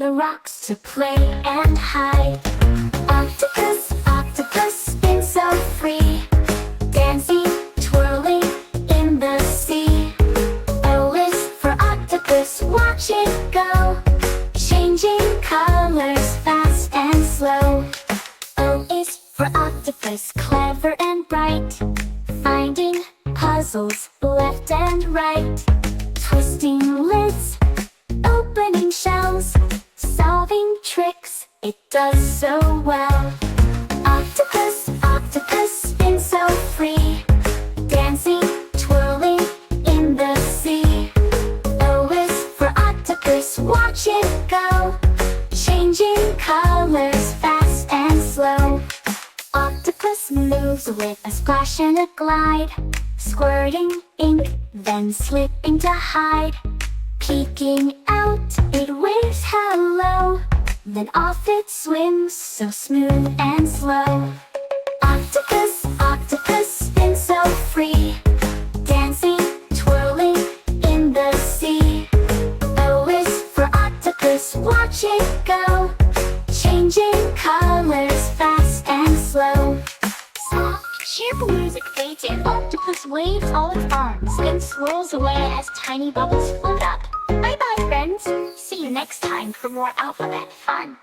the rocks to play and hide. Octopus, octopus, spin so free, dancing, twirling in the sea. O is for octopus, watch it go, changing colors fast and slow. O is for octopus, clever and bright, finding puzzles left and right. Twisting lids, opening shells, solving tricks, it does so well. Octopus, octopus, spin so free, dancing, twirling in the sea. O is for octopus, watch it go, changing colors fast and slow. Octopus moves with a splash and a glide, squirting ink, then slipping to hide. Peeking out, it waves hello, then off it swims, so smooth and slow. Octopus, octopus, spin so free, dancing, twirling in the sea. O is for octopus, watch it go, changing colors fast and slow. Soft, cheerful music fades in. Octopus waves all its arms, then swirls away as tiny bubbles float up. Bye-bye, friends. See you next time for more alphabet fun.